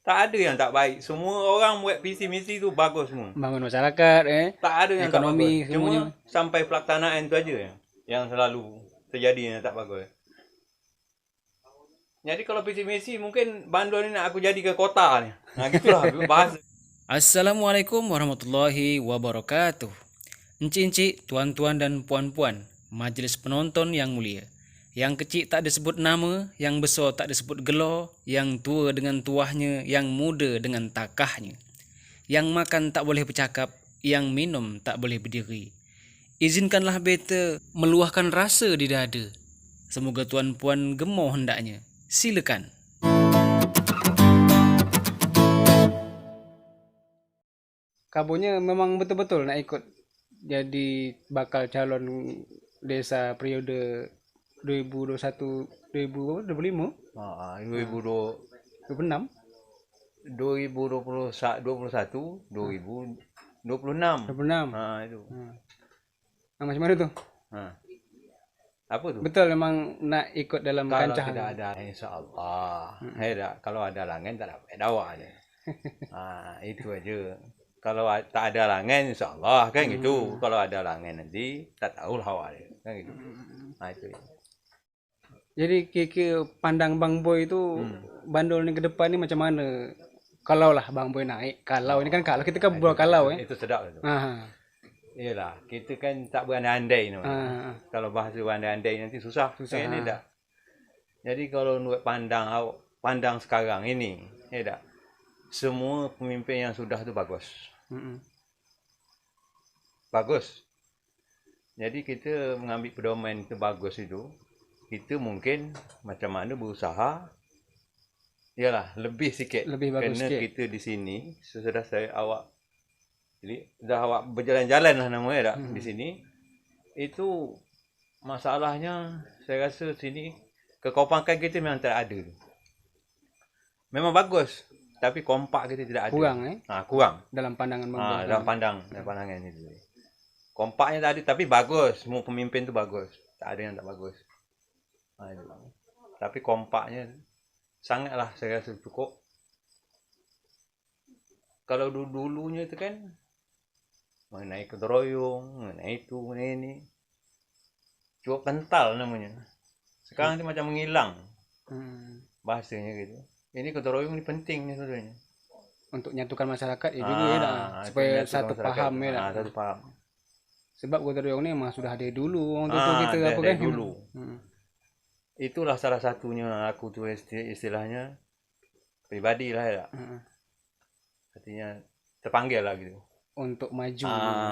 Tak ada yang tak baik. Semua orang buat visi misi tu bagus semua. Bangun masyarakat, Tak ada yang tak ekonomi bagus. Cuma semuanya. sampai pelaksanaan tu aja yang selalu terjadi yang tak bagus. Jadi kalau visi misi mungkin Bandung ni nak aku jadi ke kota ni. Gitulah bahasa. Assalamualaikum warahmatullahi wabarakatuh. Encik-encik, tuan-tuan dan puan-puan, majelis penonton yang mulia. Yang kecil tak disebut nama, yang besar tak disebut gelar, yang tua dengan tuahnya, yang muda dengan takahnya. Yang makan tak boleh bercakap, yang minum tak boleh berdiri. Izinkanlah beta meluahkan rasa di dada. Semoga tuan-puan gemar hendaknya. Silakan. Kabarnya memang betul-betul nak ikut jadi bakal calon desa periode 2021 2025 2020 2026 2021 2026. 26. Itu. Macam mana tu? Apa tu? Betul memang nak ikut dalam Kalau kancah. tidak ada insya-Allah. Kalau ada langit tak dapat dakwah je. Itu aja. Kalau tak ada langit insya-Allah kan gitu. Kalau ada langit nanti tak tahu hawa dia kan gitu. Itu. Jadi kira pandang Bang Boy itu Bandul ni ke depan ni macam mana? Kalau lah Bang Boy naik, kalau ini kan kalau kita kan buat kalau Itu sedap tu. Iyalah, kita kan tak berandai-andai namanya. Kalau bahasa berandai-andai nanti susah. Ini tak. Jadi kalau nak pandang sekarang ini, tak. Semua pemimpin yang sudah tu bagus. Bagus. Jadi kita mengambil pedoman itu bagus itu, kita mungkin macam mana berusaha, iyalah lebih sikit. Lebih bagus kerana sikit. kita di sini sesudah jadi dah awak berjalan-jalan lah namanya tak di sini. Itu masalahnya saya rasa sini kekompakan kita memang tak ada. Memang bagus, tapi kompak kita tidak ada. Kurang kurang. dalam pandangan Bang Boy. Dalam pandangan itu. Kompaknya tak ada tapi bagus. Semua pemimpin tu bagus. Tak ada yang tak bagus. Tapi kompaknya sangatlah saya rasa cukup. Kalau dulunya tu kan mengenai keteroyong, mengenai itu, mengenai ini. Cukup kental namanya. Sekarang tu macam menghilang. Bahasanya gitu. Ini keteroyong ni penting ni sebenarnya. Untuk nyatukan masyarakat juga supaya satu paham Satu paham. Sebab gotong royong ni memang sudah ada dulu orang tua kita apa kan dulu. Itulah salah satunya aku tu istilahnya pribadi lah ya. Artinya terpanggil lah gitu. Untuk maju.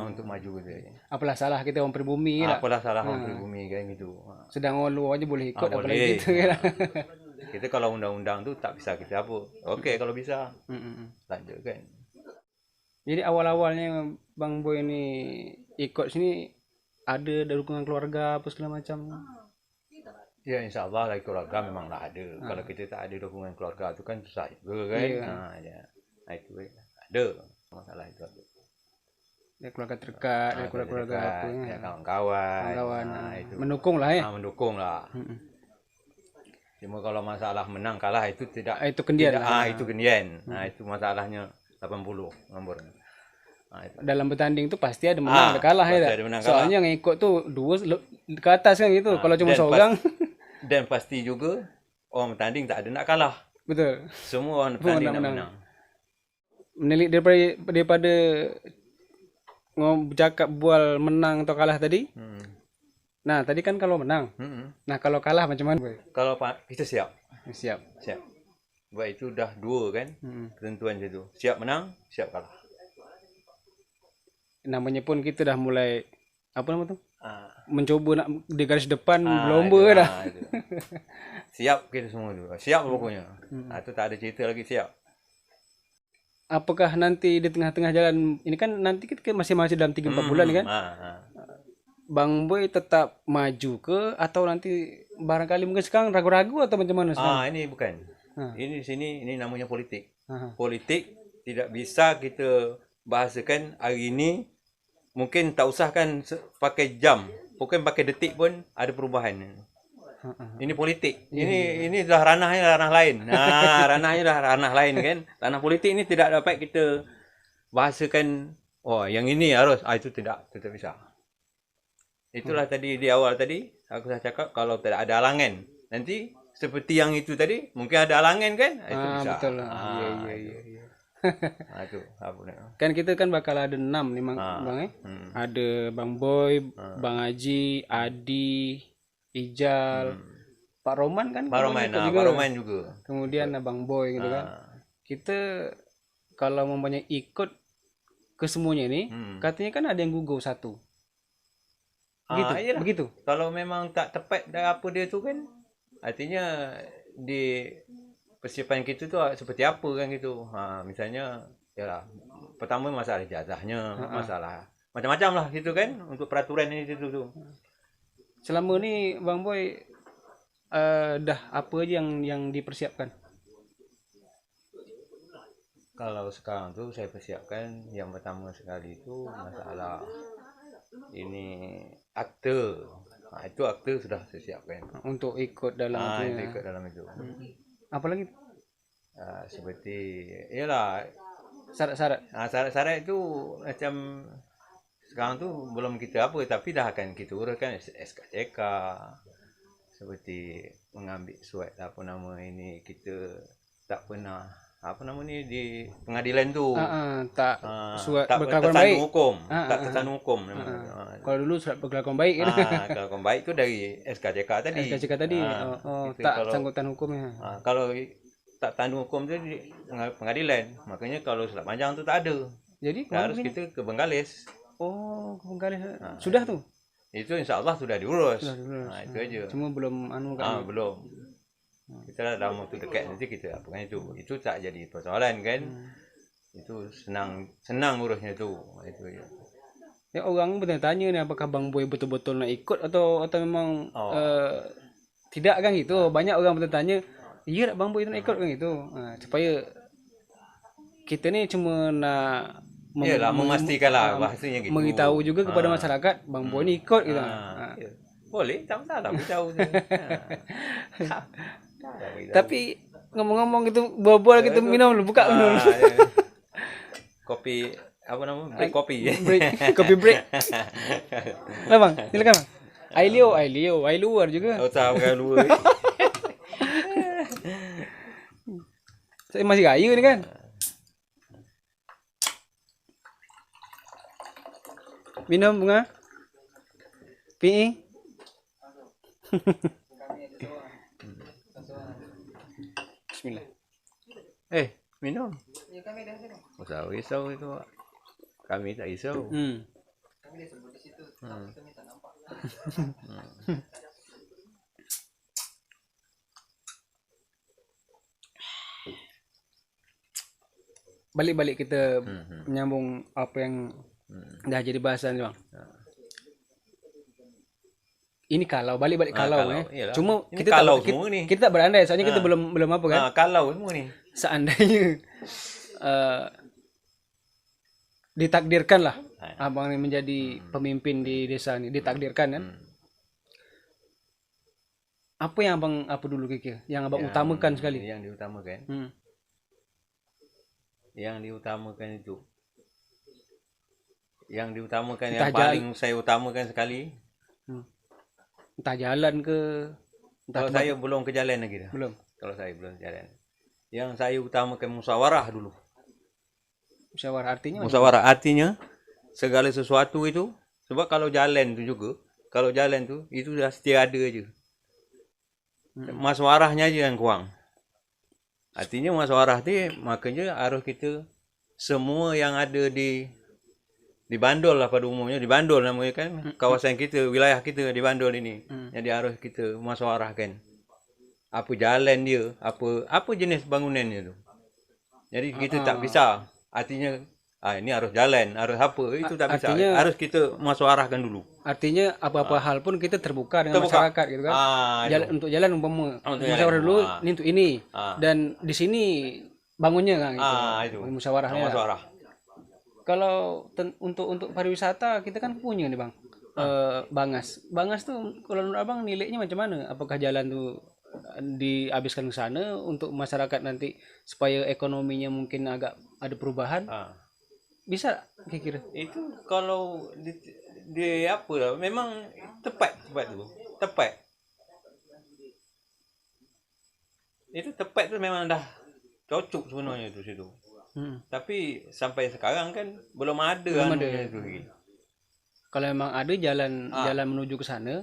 Untuk maju gitu. Apalah salah kita orang pribumi lah. Apalah salah orang pribumi kan gitu. Sedang orang luar aja boleh ikut apalagi kita kan. Kita kalau undang-undang tu tak bisa kita apa. Okey kalau bisa. Lanjut kan. Jadi awal-awalnya Bang Boy ni ikut sini ada dukungan keluarga apa segala macam. Ya insya-Allah lah keluarga memanglah ada. Kalau kita tak ada dukungan keluarga tu kan susah juga kan. Itu ada masalah itu. Ya keluarga terdekat, keluarga apa ya kawan-kawan. Itu. Mendukung lah mendukung lah. Cuma kalau masalah menang kalah itu tidak itu kendian lah. Itu kendian. Itu masalahnya 80 nombor. Dalam bertanding tu pasti ada menang ada kalah ya. Menang, soalnya yang ikut tu dua ke atas kan gitu. Kalau cuma seorang dan pasti juga orang bertanding tak ada nak kalah. Betul. Semua orang bertanding nak menang. Menilik daripada bercakap bual menang atau kalah tadi. Nah, tadi kan kalau menang. Nah, kalau kalah macam mana, Boy? Kalau kita siap. Siap. Buat itu dah dua kan ketentuan situ. Siap menang, siap kalah. Namanya pun kita dah mulai apa nama tu? Mencoba nak di garis depan berlomba dah. Siap kita semua tu. Siap pokoknya. Itu tak ada cerita lagi siap. Apakah nanti di tengah-tengah jalan ini kan nanti kita masih dalam 3-4 bulan kan? Bang Boy tetap maju ke atau nanti barangkali mungkin sekarang ragu-ragu atau macam mana sekarang? Ini bukan. Ini di sini ini namanya politik. Politik tidak bisa kita bahasakan hari ini. Mungkin tak usah kan pakai jam. Mungkin pakai detik pun ada perubahan. Ini politik. Ini dah ranahnya ranah lain. Ranahnya dah ranah lain kan. Ranah politik ini tidak dapat kita bahasakan. Oh, yang ini harus. Itu tidak bisa. Itulah tadi di awal tadi aku dah cakap kalau tidak ada halangan. Nanti seperti yang itu tadi mungkin ada halangan kan? Itu bisa. Betul lah. Iya. Itu apa nak? Kan kita kan bakal ada 6 nih Bang Ada Bang Boy, Bang Haji, Adi, Ijal, Pak Roman kan? Pak Roman juga. Kemudian Bang Boy gitu kan. Kita kalau mempunyai ikut ke semuanya ini, katanya kan ada yang gugur satu. Begitu. Kalau memang tak tepat dari apa dia tu kan, artinya di persiapan kita tu seperti apa kan gitu. Misalnya yalah, pertama masalah ijazahnya, masalah macam-macam lah gitu kan untuk peraturan ini tu. Selama ni Bang Boy dah apa aja yang dipersiapkan? Kalau sekarang tu saya persiapkan yang pertama sekali itu masalah ini akte. Itu akte sudah saya siapkan. Untuk ikut dalam ikut dalam itu. Apalagi seperti iyalah syarat-syarat. Syarat-syarat itu macam sekarang tu belum kita apa tapi dah akan kita uruskan SKCK seperti mengambil surat apa nama ini kita tak pernah apa nama ni di pengadilan tu surat tak berkelakuan baik hukum tak tersandung hukum kalau dulu surat berkelakuan baik berkelakuan baik tu dari SKCK tadi tak sangkutan hukumnya kalau tak tandung hukum tu di pengadilan makanya kalau surat panjang tu tak ada jadi harus kita ke Bengkalis ke Bengkalis sudah tu itu insya-Allah sudah diurus, itu aja cuma belum kan belum kita dalam waktu dekat nanti kita apa kan itu tak jadi persoalan kan itu senang urusnya tu itu aja ya orang bertanya ni apakah Bang Boy betul-betul nak ikut atau memang tidak kan gitu banyak orang bertanya iya Bang Boy nak ikut kan gitu supaya kita ni cuma nak memastikan lah bahasanya gitu memberitahu juga kepada masyarakat Bang Boy ni ikut gitu boleh tak masalah beritahu tapi ngomong-ngomong itu buah-buah kita minum dulu buka dulu kopi apa nama break kopi kopi break lah bang silakan bang air luar juga tahu kan luar saya masih kayu ni kan minum bunga pi Bismillah. Minum. Ya kami dah sini. Risau itu. Kami tak risau. Kami dah sebut di situ. Kami tak nampak. Balik-balik kita menyambung apa yang dah jadi bahasan bang. Ini kalau balik kalau cuma ini kita tak berandai soalnya kita belum apa kan kalau semua ni seandainya ditakdirkan lah abang ini menjadi pemimpin di desa ini ditakdirkan kan apa yang abang apa dulu kira yang abang utamakan sekali yang diutamakan itu yang paling saya utamakan sekali entah jalan ke kalau saya belum ke jalan lagi dah. Kalau saya belum jalan. Yang saya utamakan musyawarah dulu. Musyawarah artinya segala sesuatu itu sebab kalau jalan tu itu dah setia ada aja. Musyawarahnya aja yang kurang. Artinya musyawarah tu makanya harus kita semua yang ada di Bandol lah pada umumnya di Bandol namanya kan kawasan kita wilayah kita di Bandol ini jadi harus kita musyawarahkan apa jalan dia apa jenis bangunannya tu jadi kita tak bisa artinya ini harus jalan harus apa itu tak bisa artinya, harus kita musyawarahkan dulu artinya apa-apa hal pun kita terbuka dengan masyarakat gitu kan untuk jalan umpama musyawarah dulu ini untuk ini dan di sini bangunnya kan gitu musyawarahnya musyawarah. Kalau untuk pariwisata kita kan punya nih bang Bangas. Bangas tuh kalau menurut abang nilainya macam mana? Apakah jalan tuh dihabiskan ke sana untuk masyarakat nanti supaya ekonominya mungkin agak ada perubahan? Ah, Bisa kira-kira? itu kalau di apa lah, memang tepat tu. Tepat. Itu tepat tu memang dah cocok sebenarnya tu situ. Tapi sampai sekarang kan belum ada Belum ada. anunya tu lagi. Kalau memang ada jalan menuju ke sana,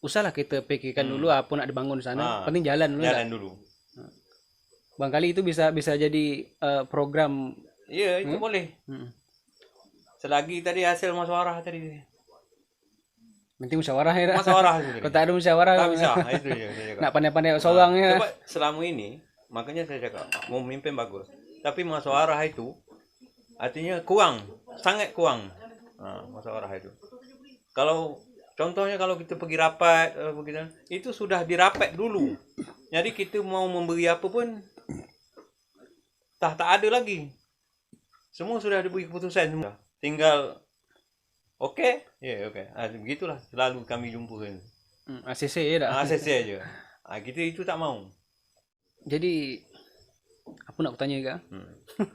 usahlah kita pikirkan dulu apa nak dibangun di sana. Penting jalan dulu. Jalan dulu. Barangkali itu bisa jadi program. Ya, itu boleh. Selagi tadi hasil musyawarah tadi. Penting musyawarah ya. Musyawarah tu. Kalau tak ada musyawarah, Tak bisa. Itu je saya cakap. nak pandai-pandai seorang ya. Sebab selama ini, makanya saya cakap, mau memimpin bagus. Tapi musyawarah itu, artinya kurang. Sangat kurang. Musyawarah itu. Kalau, contohnya kalau kita pergi rapat, itu sudah dirapat dulu. Jadi kita mau memberi apa pun, tak ada lagi. Semua sudah diberi keputusan semua. Tinggal, okey? Ya, okey. Begitulah selalu kami jumpa. ACC ya dah. ACC aja. Kita itu tak mau. Jadi apa nak aku tanya ke?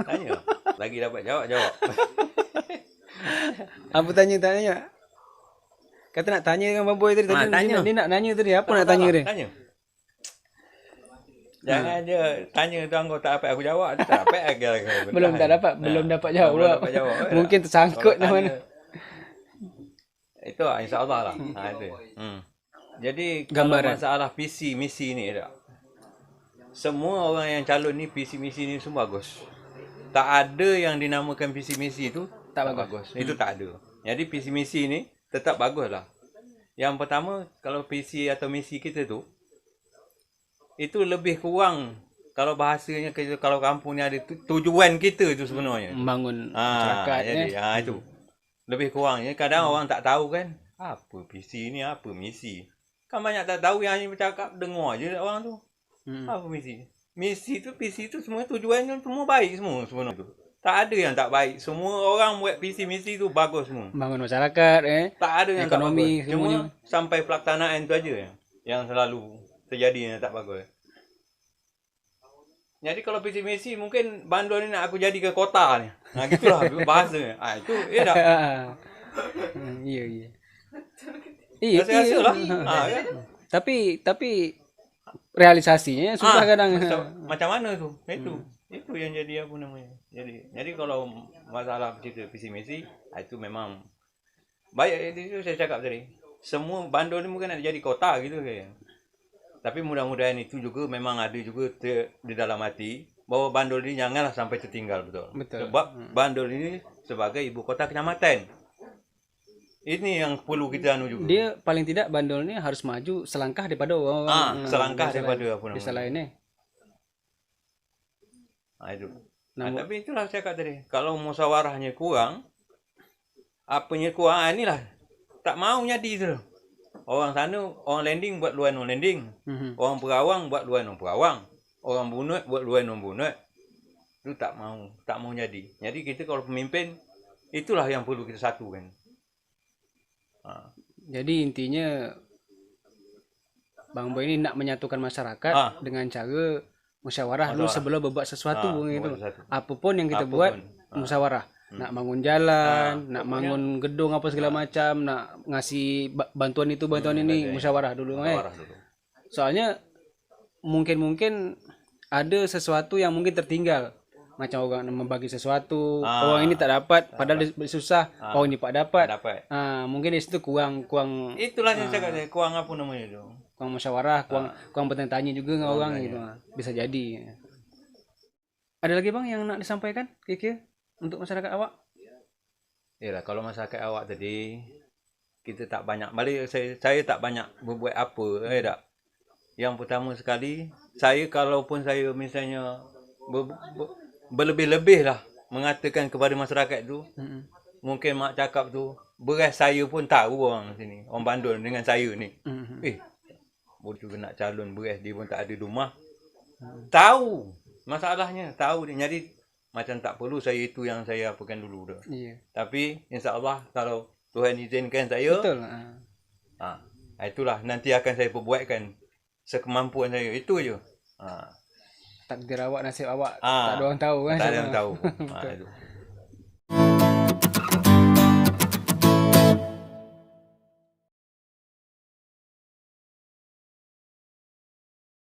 Tanya. Lagi dapat jawab. Apa tanya? Kata nak tanya dengan Bang Boy tadi. Tanya. Dia nak nanya tadi. Apa nak tanya dia? Tanya. Jangan dia tanya tu kau tak dapat aku jawab. Dia tak dapat lagi. Belum dapat jawab. Belum dapat jawab. Mungkin tersangkut Kalau mana. Itu insya-Allah lah. Itu. Jadi Gambaran. kalau masalah visi misi ni tak. Semua orang yang calon ni visi misi ni semua bagus. Tak ada yang dinamakan visi misi tu tak bagus. Itu tak ada. Jadi visi misi ni tetap baguslah. Yang pertama, kalau visi atau misi kita tu itu lebih kurang, kalau bahasanya kita, kalau kampung ni ada tujuan kita tu sebenarnya. Membangun masyarakat. Jadi itu. Lebih kurangnya kadang orang tak tahu kan. Apa visi ni, apa misi. Kan banyak tak tahu yang hanya bercakap dengar je orang tu. Apa misi? Misi tu, visi tu semua tujuannya semua baik semua sebenarnya tu. Tak ada yang tak baik. Semua orang buat visi misi tu bagus semua. Bangun masyarakat Tak ada yang ekonomi tak bagus. Cuma sampai pelaksanaan tu aja yang selalu terjadi yang tak bagus. Jadi kalau visi misi mungkin Bandul ni nak aku jadi ke kota ni. Gitulah bahasa. Itu tak. Iya. Rasa-rasa lah. Kan? Tapi realisasinya susah kadang. Macam mana tu? Itu yang jadi apa namanya. Jadi kalau masalah cerita visi misi, itu memang baik. Itu saya cakap tadi. Semua Bandul ni mungkin nak jadi kota gitu kayak. Tapi mudah-mudahan itu juga memang ada juga di dalam hati bahawa Bandul ini janganlah sampai tertinggal betul. Sebab Bandul ini sebagai ibu kota kecamatan. Ini yang perlu kita anu juga. Dia paling tidak Bandul ni harus maju selangkah daripada orang. Selangkah daripada apa namanya. Desa lain ni. Itu. Tapi itulah saya kata tadi. Kalau musyawarahnya kurang, apanya kurang, inilah tak mau jadi tu. Orang sana, orang landing buat luar orang landing. Orang Perawang buat luar orang Perawang. Orang Bunut buat luar orang Bunut. Itu tak mau jadi. Jadi kita kalau pemimpin, itulah yang perlu kita satukan. Jadi intinya Bang Boy ini nak menyatukan masyarakat dengan cara musyawarah dulu sebelum berbuat sesuatu gitu. Apapun yang kita buat musyawarah. Nak bangun jalan, nak bangun gedung apa segala macam, nak ngasih bantuan itu bantuan ini musyawarah dulu Soalnya mungkin ada sesuatu yang mungkin tertinggal. Macam orang membagi sesuatu, orang ini tak dapat padahal susah, orang ini dapat. Mungkin di situ kurang itulah yang saya kata, kurang apa namanya tu. Kurang musyawarah, kurang bertanya gitu dengan orang gitu. Bisa jadi. Ada lagi Bang yang nak disampaikan kira-kira untuk masyarakat awak? Yalah, kalau masyarakat awak tadi kita tak banyak, balik saya tak banyak berbuat apa, tak. Yang pertama sekali, saya kalaupun saya misalnya berlebih-lebih lah mengatakan kepada masyarakat tu, mungkin mak cakap tu, beras saya pun tahu orang sini, orang Bandul dengan saya ni. Boleh juga nak calon beras dia pun tak ada rumah. Tahu masalahnya, tahu dia. Jadi macam tak perlu saya itu yang saya apakan dulu dah. Tapi insya-Allah kalau Tuhan izinkan saya. Betul. Itulah nanti akan saya perbuatkan sekemampuan saya. Itu je. Takdir awak, nasib awak tak ada orang tahu kan. Tak ada yang tahu. Betul. Itu.